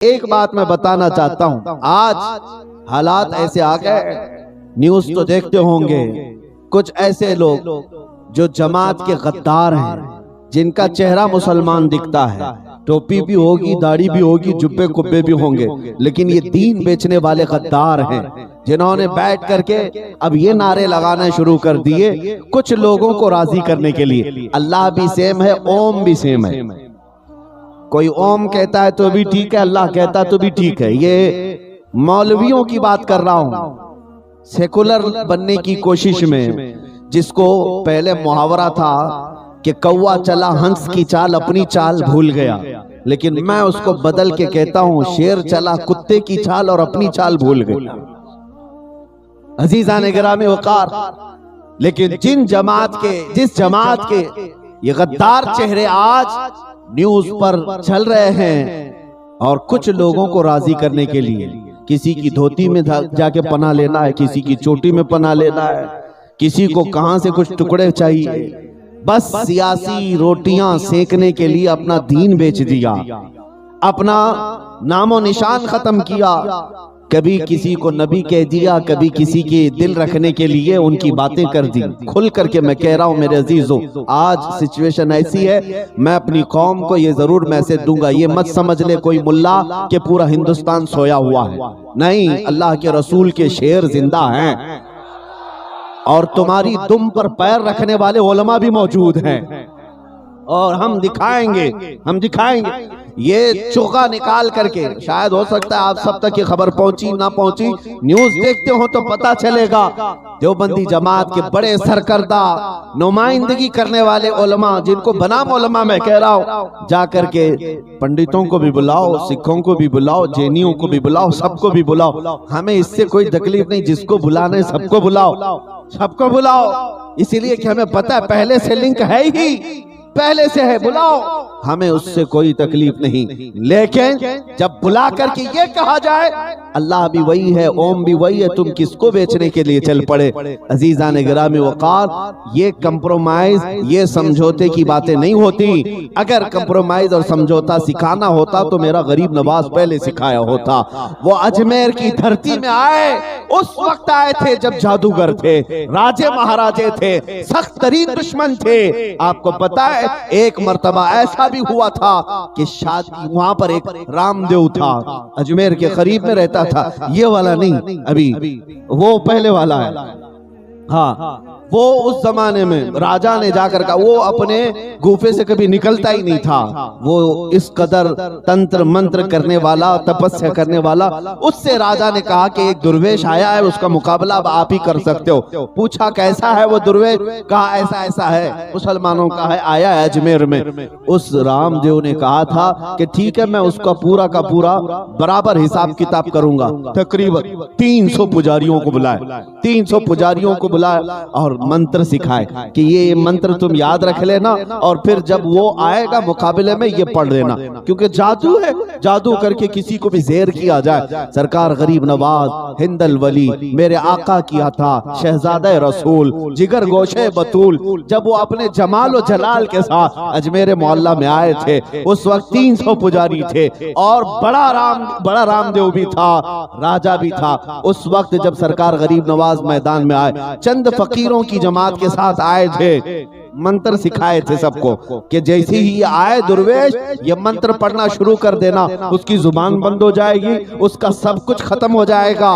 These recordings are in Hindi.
एक बात मैं बताना चाहता हूं, आज हालात ऐसे आ गए, न्यूज तो देखते होंगे, कुछ ऐसे लोग जो जमात के गद्दार हैं, जिनका चेहरा मुसलमान दिखता है, टोपी भी होगी, दाढ़ी भी होगी, जुब्बे कुब्बे भी होंगे, लेकिन ये दीन बेचने वाले गद्दार हैं, जिन्होंने बैठ करके अब ये नारे लगाना शुरू कर दिए कुछ लोगों को राजी करने के लिए, अल्लाह भी सेम है, ओम भी सेम है। कोई ओम कहता है तो भी ठीक है, अल्लाह कहता है तो भी ठीक है। ये मौलवियों की बात कर रहा हूं, सेकुलर बनने की कोशिश में, जिसको पहले मुहावरा था कि कौवा चला हंस की चाल, अपनी चाल भूल गया, लेकिन मैं उसको बदल के कहता हूं, शेर चला कुत्ते की चाल और अपनी चाल भूल गया। अजीज़ान गिरामी वक़ार, लेकिन जिस जमात के ये गद्दार चेहरे आज न्यूज पर चल रहे हैं, और कुछ लोगों को राजी करने के लिए किसी की धोती में जाके पनाह लेना है, किसी की चोटी में पनाह लेना है, किसी को कहां से कुछ टुकड़े चाहिए, बस सियासी रोटियां सेकने के लिए अपना दीन बेच दिया, अपना नामो निशान खत्म किया। कभी किसी को नबी कह दिया, कभी किसी के दिल रखने के लिए उनकी बातें कर दी। खुल करके मैं कह रहा हूं मेरे अजीजों, आज सिचुएशन ऐसी है, मैं अपनी कौम को ये जरूर मैसेज दूंगा, ये मत समझ ले कोई मुल्ला कि पूरा हिंदुस्तान सोया हुआ है, नहीं, अल्लाह के रसूल के शेर जिंदा हैं, और तुम्हारी दुम पर पैर रखने वाले उलमा भी मौजूद हैं, और हम दिखाएंगे ये चोगा निकाल करके। शायद हो सकता है आप सब तक ये खबर पहुंची ना पहुंची, न्यूज देखते हो तो पता चलेगा। देवबंदी जमात के बड़े सरकर्दा नुमाइंदगी करने वाले उलमा, जिनको बनाम उलमा मैं कह रहा हूं, जा करके पंडितों को भी बुलाओ, सिखों को भी बुलाओ, जैनियों को भी बुलाओ, सबको भी बुलाओ, हमें इससे कोई तकलीफ नहीं, जिसको बुलाना है सबको बुलाओ, इसीलिए कि हमें पता है पहले से लिंक है ही, पहले से है, बुलाओ, हमें उससे कोई तकलीफ नहीं। लेकिन जब बुला करके ये कहा जाए अल्लाह भी वही है, ओम भी वही है, तुम किसको बेचने के लिए चल पड़े। अजीज़ान गिरामी वक़ार, ये कंप्रोमाइज, ये समझौते की बातें नहीं होती। अगर कंप्रोमाइज और समझौता सिखाना होता तो मेरा गरीब नवाज पहले सिखाया होता। वो अजमेर की धरती में आए, उस वक्त आए थे जब जादूगर थे, राजे महाराजे थे, सख्त तरीन दुश्मन थे। आपको पता है एक मर्तबा ऐसा भी हुआ था कि शादी, वहां पर एक रामदेव था, अजमेर के करीब में रहता था, ये वाला नहीं, अभी वो पहले वाला है। हाँ, वो उस जमाने में राजा ने जाकर कहा, वो अपने गुफे से कभी निकलता ही नहीं था, वो इस कदर तंत्र मंत्र करने वाला, तपस्या करने वाला। उससे राजा ने कहा कि एक दुर्वेश आया है, उसका मुकाबला अब आप ही कर सकते हो। पूछा कैसा है वो दुर्वेश, कहा ऐसा ऐसा है, मुसलमानों का है, आया है अजमेर में। उस रामदेव ने कहा था कि ठीक है, मैं उसका पूरा का पूरा बराबर हिसाब किताब करूंगा। तकरीबन 300 पुजारियों को बुलाया, 300 पुजारियों को बुलाया और मंत्र सिखाए कि ये मंत्र तुम याद रख लेना, और फिर जब वो आएगा मुकाबले में ये पढ़ लेना, क्योंकि जादू है, जादू करके किसी को भी ज़ेर किया जाए। सरकार गरीब नवाज हिंदल वली मेरे आका किया था, शहजादा रसूल, जिगर गोशे बतूल, जब वो अपने जमाल और जलाल के साथ अजमेर मोहल्ला में आए थे, उस वक्त 300 पुजारी थे, और बड़ा रामदेव भी था, राजा भी था। उस वक्त जब सरकार गरीब नवाज मैदान में आए, चंद फकीरों की जमात के साथ आए थे, मंत्र सिखाए थे सबको कि जैसे ही ये आए दुर्वेश, ये मंत्र पढ़ना शुरू कर देना, उसकी जुबान बंद हो जाएगी, उसका सब कुछ खत्म हो जाएगा।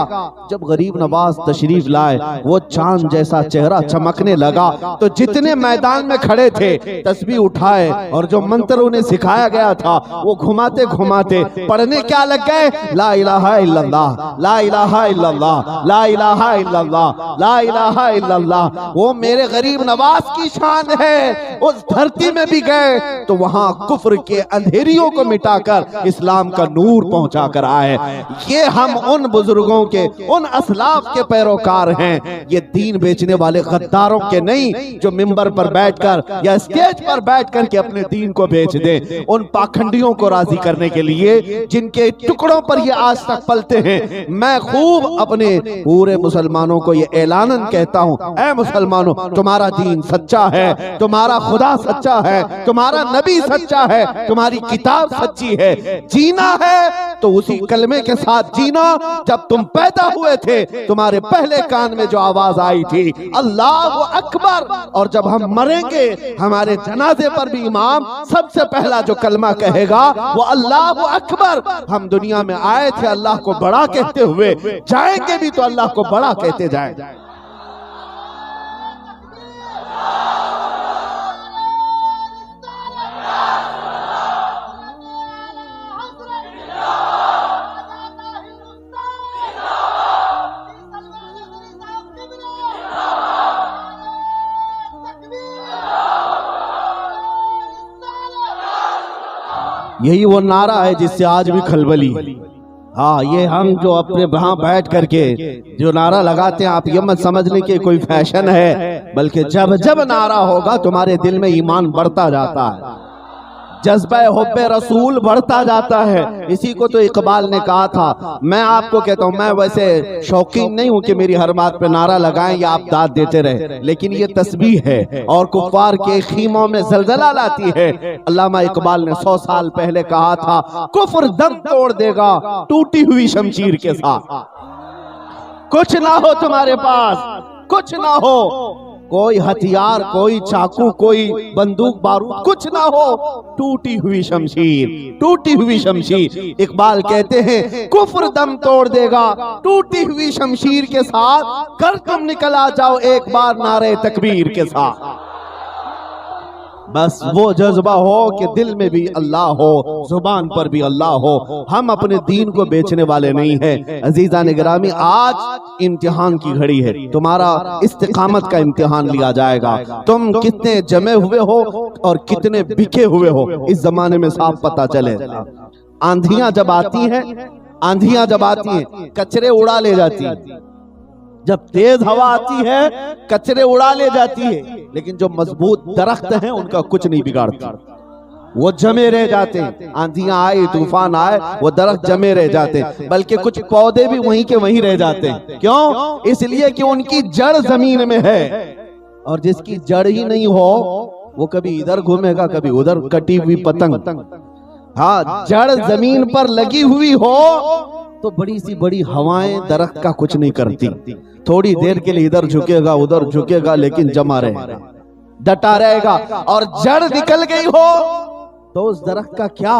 जब गरीब नवाज तशरीफ लाए, वो चांद जैसा चेहरा चमकने लगा, तो जितने मैदान में खड़े थे तस्बीह उठाए, और जो मंत्र उन्हें सिखाया गया था वो घुमाते घुमाते पढ़ने क्या लग गए, ला इलाहा इल्लल्लाह, ला इलाहा इल्लल्लाह, ला इलाहा इल्लल्लाह, ला इलाहा इल्लल्लाह। वो मेरे गरीब नवाज की शान है। उस धरती में भी गए तो वहां कुफ्र के अंधेरियों को मिटाकर इस्लाम का नूर पहुंचा कर आए। ये हम उन बुजुर्गों के, उन असलाफ के पैरोकार हैं, ये दीन बेचने वाले गद्दारों के नहीं, जो मिंबर पर बैठकर या स्टेज पर बैठकर के अपने दीन को बेच दें। उन पाखंडियों को राजी करने के लिए जिनके टुकड़ों पर ये आज तक पलते हैं, मैं खूब अपने पूरे मुसलमानों को ये ऐलानन कहता हूं, ऐ मुसलमानों, तुम्हारा दीन सच्चा है, तुम्हारा खुदा सच्चा है, तुम्हारा नबी सच्चा है, तुम्हारी किताब सच्ची है। जीना है तो उसी कलमे के साथ जीना। जब तुम पैदा हुए थे तुम्हारे पहले कान में जो आवाज आई थी अल्लाहु अकबर, और जब हम मरेंगे हमारे जनाजे पर भी इमाम सबसे पहला जो कलमा कहेगा वो अल्लाहु अकबर। हम दुनिया में आए थे अल्लाह को बड़ा कहते हुए, जाएंगे भी तो अल्लाह को बड़ा कहते जाएं। यही वो नारा है जिससे आज भी खलबली। हाँ, ये हम जो अपने वहां बैठ करके जो नारा लगाते हैं, आप ये मत समझने कि कोई फैशन है, बल्कि जब जब नारा होगा तुम्हारे दिल में ईमान बढ़ता जाता है, जज्बा हुब्बे रसूल बढ़ता जाता है। इसी को तो इकबाल ने कहा था। मैं आपको कहता हूँ, मैं वैसे शौकीन नहीं हूँ कि मेरी हर बात पे नारा लगाएं या आप दाद देते रहे, लेकिन ये तस्बीह है और कुफ्फार के खीमों में जलजला लाती है। अल्लामा इकबाल ने 100 साल पहले कहा था, कुफ्र दम तोड़ देगा टूटी हुई शमशीर के साथ। कुछ ना हो तुम्हारे पास, कुछ ना हो, कोई हथियार, कोई चाकू, कोई बंदूक बारूद, कुछ ना हो, टूटी हुई शमशीर, टूटी हुई शमशीर। इकबाल कहते हैं कुफ्र दम तोड़ देगा टूटी हुई शमशीर के साथ, कर तुम निकल आ जाओ एक बार नारे तकबीर के साथ। बस वो जज्बा हो कि दिल में भी अल्लाह हो, जुबान पर भी अल्लाह हो। हम अपने दीन को बेचने वाले नहीं हैं। अजीजा ने गिरामी, आज इम्तिहान की घड़ी है, तुम्हारा इस्तिकामत का इम्तिहान लिया जाएगा। तुम कितने जमे हुए हो और कितने बिके हुए हो, इस जमाने में साफ पता चले। आंधियां जब आती हैं, आंधियां जब आती हैं कचरे उड़ा ले जाती है, जब तेज हवा आती है कचरे उड़ा ले जाती है, लेकिन जो मजबूत दरख्त हैं उनका कुछ नहीं बिगाड़ती, वो जमे रह जाते हैं। आंधियां आए, तूफान आए, वो दरख्त जमे रह जाते हैं, बल्कि कुछ पौधे भी वहीं के वहीं रह जाते हैं। क्यों? इसलिए कि उनकी जड़ जमीन में है, और जिसकी जड़ ही नहीं हो वो कभी इधर घूमेगा कभी उधर, कटी हुई पतंग। हाँ, जड़ जमीन पर लगी हुई हो तो बड़ी सी बड़ी हवाएं दरख्त का कुछ नहीं करती। थोड़ी देर के लिए इधर झुकेगा उधर झुकेगा, लेकिन जमा रहेगा, डटा रहेगा। और जड़ निकल गई हो तो उस दरख्त का क्या,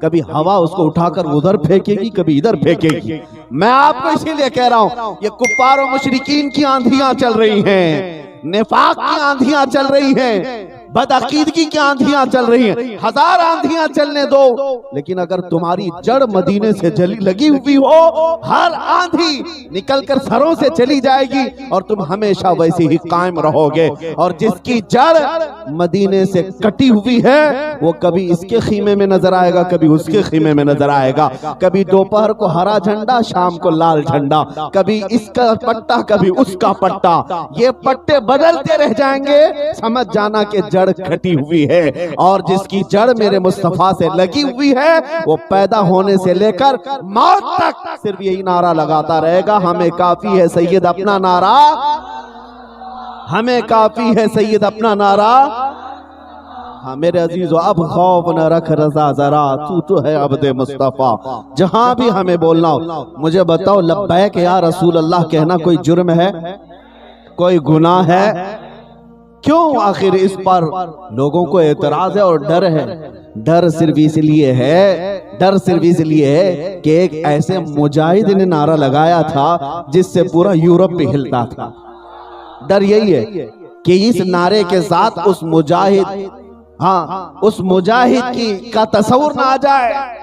कभी हवा उसको उठाकर उधर फेंकेगी कभी इधर फेंकेगी। मैं आपको इसीलिए कह रहा हूं, ये कुफ्फार और मुशरिकीन की आंधियां चल रही हैं, निफाक की आंधियां चल रही हैं, बदअकीदगी की आंधियां चल रही हैं। 1000 आंधियां चलने दो, लेकिन अगर तुम्हारी जड़ मदीने से जली लगी हुई हो, हर आंधी निकलकर सरों से चली जाएगी और तुम हमेशा वैसे ही कायम रहोगे। और जिसकी जड़ मदीने से कटी हुई है वो कभी इसके खीमे में नजर आएगा कभी उसके खीमे में नजर आएगा, कभी दोपहर को हरा झंडा शाम को लाल झंडा, कभी इसका पट्टा कभी उसका पट्टा, ये पट्टे बदलते रह जाएंगे। समझ जाना कि जड़ खटी हुई है, और जिसकी जड़ मेरे मुस्तफा से लगी हुई है वो पैदा होने से लेकर मौत तक सिर्फ यही नारा लगाता रहेगा, हमें काफी है सैयद अपना नारा, हमें काफी है सैयद अपना नारा। हाँ मेरे अजीजो, अब खौफ न रख रजा जरा, तू तो है अब्दे मुस्तफा। जहां भी हमें बोलना हो मुझे बताओ, लब्बैक या रसूल अल्लाह कहना कोई जुर्म है, कोई गुनाह है? क्यों आखिर इस पर लोगों को एतराज है और डर है? डर सिर्फ इसलिए है, डर सिर्फ इसलिए है कि एक ऐसे मुजाहिद ने नारा लगाया था जिससे पूरा यूरोप भी हिलता था। डर यही है कि इस नारे के साथ उस मुजाहिद, हाँ उस मुजाहिद की का तस्वुर ना आ जाए